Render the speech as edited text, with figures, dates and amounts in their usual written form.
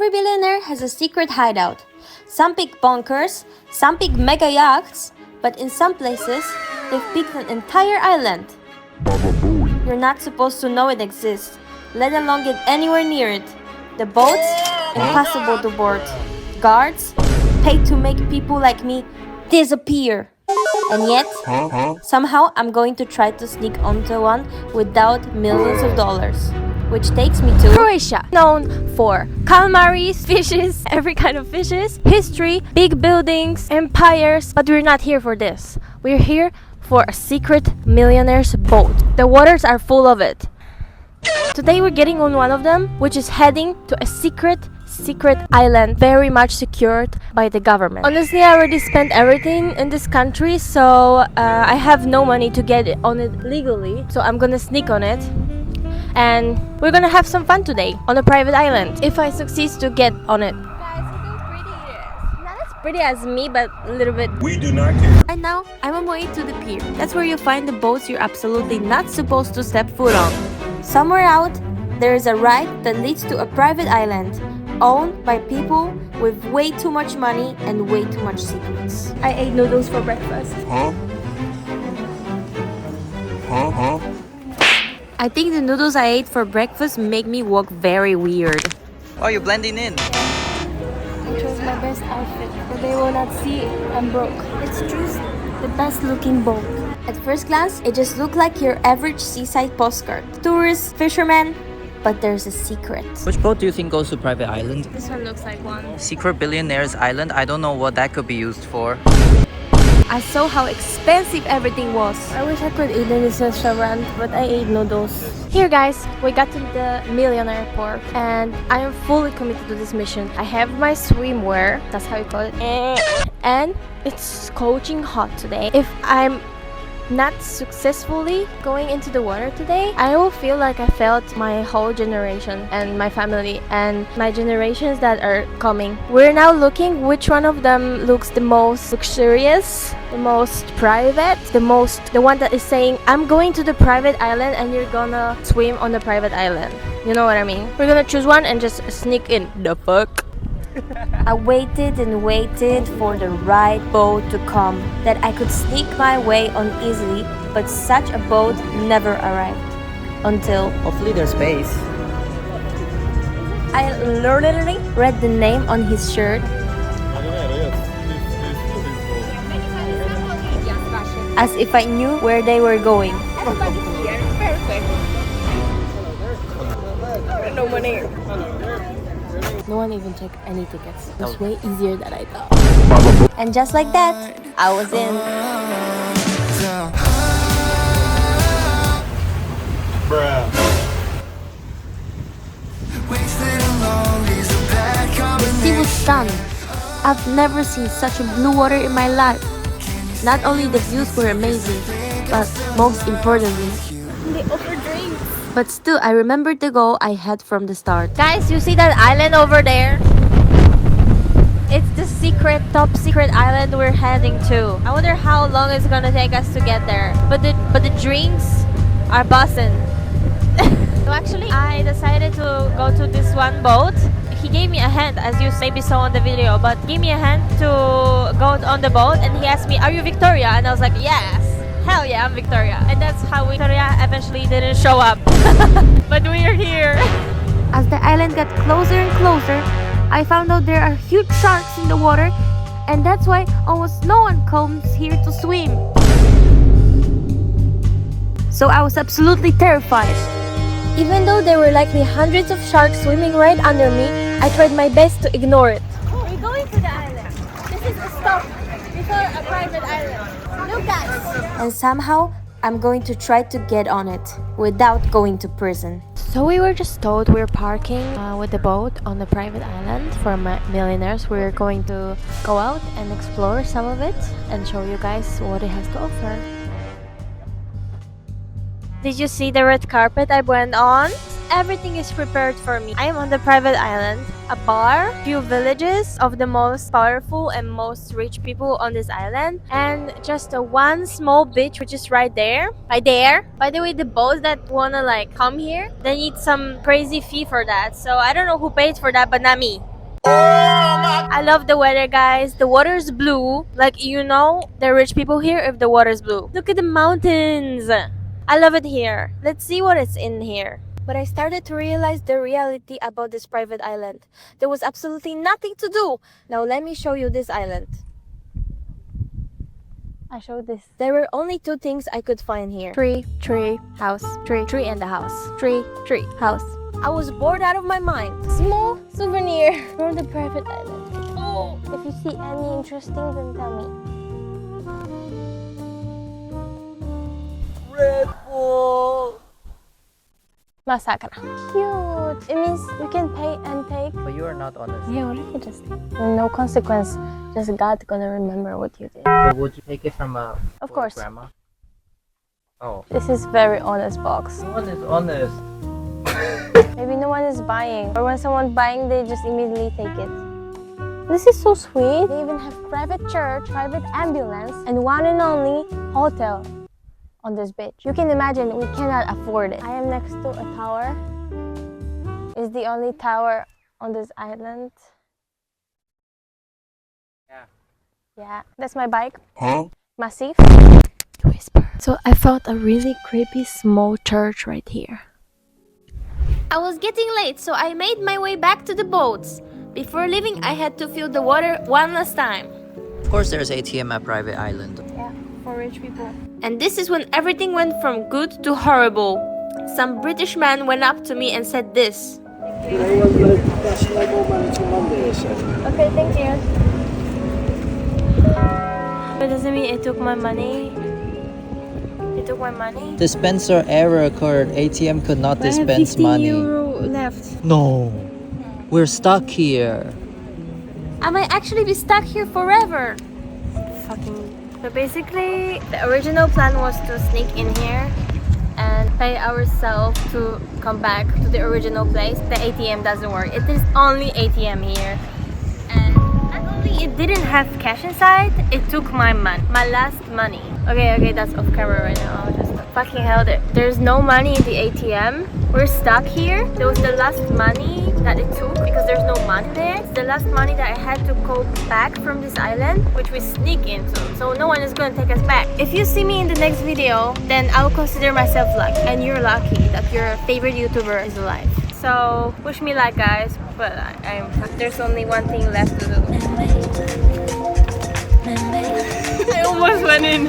Every billionaire has a secret hideout. Some pick bunkers, some pick mega yachts, but in some places, they've picked an entire island. You're not supposed to know it exists, let alone get anywhere near it. The boats, impossible to board. Guards, paid to make people like me disappear. And yet, somehow I'm going to try to sneak onto one without millions of dollars. Which takes me to Croatia, known for calamaris, fishes, every kind of fishes, history, big buildings, empires. But we're not here for this. We're here for a secret millionaire's boat. The waters are full of it. Today we're getting on one of them, which is heading to a secret island, very much secured by the government. Honestly, I already spent everything in this country, so I have no money to get on it legally. So I'm gonna sneak on it. And we're gonna have some fun today on a private island if I succeed to get on it. Guys, look how pretty it is. Not as pretty as me, but a little bit. We do not care. And now I'm on my way to the pier. That's where you find the boats you're absolutely not supposed to step foot on. Somewhere out, there is a ride that leads to a private island owned by people with way too much money and way too much secrets. I ate noodles for breakfast. I think the noodles I ate for breakfast make me walk very weird. Oh, you're blending in. I chose my best outfit, but they will not see it. I'm broke. Let's choose the best looking boat. At first glance, it just looked like your average seaside postcard. Tourists, fishermen, but there's a secret. Which boat do you think goes to private island? This one looks like one. Secret Billionaires Island? I don't know what that could be used for. I saw how expensive everything was. I wish I could eat in this restaurant, but I ate noodles. Here guys, we got to the Millionaire port and I am fully committed to this mission. I have my swimwear, that's how you call it, and it's scorching hot today. If I'm not successfully going into the water today, I will feel like I failed my whole generation and my family and my generations that are coming. We're now looking which one of them looks the most luxurious, the most private, the one that is saying, I'm going to the private island and you're gonna swim on the private island. You know what I mean? We're gonna choose one and just sneak in. The fuck? I waited and waited for the right boat to come that I could sneak my way on easily, but such a boat never arrived. Until Hopefully there's space. I literally read the name on his shirt as if I knew where they were going. Everybody here, perfect. No money. No one even checked any tickets. It was way easier than I thought. And just like that, I was in. The sea was stunned. I've never seen such a blue water in my life. Not only the views were amazing, but most importantly, They offer drinks. but still, I remembered the goal I had from the start. Guys, you see that island over there? It's the top secret island we're heading to. I wonder how long it's gonna take us to get there. But the drinks are bussin'. So actually, I decided to go to this one boat. He gave me a hand, as you maybe saw on the video, but gave me a hand to go on the boat, and he asked me, "Are you Victoria?" And I was like, "Yes." Hell yeah, I'm Victoria. And that's how Victoria eventually didn't show up. But we're here. As the island got closer and closer, I found out there are huge sharks in the water, and that's why almost no one comes here to swim. So I was absolutely terrified. Even though there were likely hundreds of sharks swimming right under me, I tried my best to ignore it. We're going to the island. This is a stop before a private island. Look guys. And somehow, I'm going to try to get on it without going to prison. So we were just told we're parking with the boat on the private island for millionaires. We're going to go out and explore some of it and show you guys what it has to offer. Did you see the red carpet I went on? Everything is prepared for me. I am on the private island, a bar, few villages of the most powerful and most rich people on this island, and just a one small beach which is right there. By the way, the boats that wanna come here, they need some crazy fee for that. So I don't know who paid for that, but not me. I love the weather, guys. The water's blue. Like, you know, the rich people here if the water's blue. Look at the mountains. I love it here. Let's see what is in here. But I started to realize the reality about this private island. There was absolutely nothing to do. Now let me show you this island. I showed this. There were only two things I could find here. Tree, house. Tree and a house. Tree, house. I was bored out of my mind. Small souvenir from the private island. Oh, if you see any interesting, then tell me. Red Bull. Masakra. Cute. It means you can pay and take. But you are not honest. Yeah, what if you just no consequence? Just God gonna remember what you did. But would you take it from a Of course. grandma? Oh. This is very honest box. No one is honest. Maybe no one is buying. Or when someone's buying, they just immediately take it. This is so sweet. They even have private church, private ambulance, and one and only hotel on this beach. You can imagine we cannot afford it. I am next to a tower. It's the only tower on this island. Yeah, that's my bike. Huh? Massive. Whisper. So I found a really creepy small church right here. I was getting late, so I made my way back to the boats. Before leaving, I had to fill the water one last time. Of course there's ATM at private island. Yeah, for rich people. And this is when everything went from good to horrible. Some British man went up to me and said this. That's no more money till Monday, so. Okay, thank you. But doesn't mean it took my money. It took my money. Dispenser error occurred. ATM could not dispense money. €50 left. No. We're stuck here. I might actually be stuck here forever. Fucking. So basically, the original plan was to sneak in here and pay ourselves to come back to the original place. The ATM doesn't work. It is only ATM here. And not only it didn't have cash inside, it took my money, my last money. Okay, that's off camera right now. I'll just fucking hell, there's no money in the ATM. We're stuck here. That was the last money that it took because there's no money there. It's the last money that I had to go back from this island, which we sneak into. So no one is gonna take us back. If you see me in the next video, then I'll consider myself lucky. And you're lucky that your favorite YouTuber is alive. So wish me luck, guys. But there's only one thing left to do. I almost went in.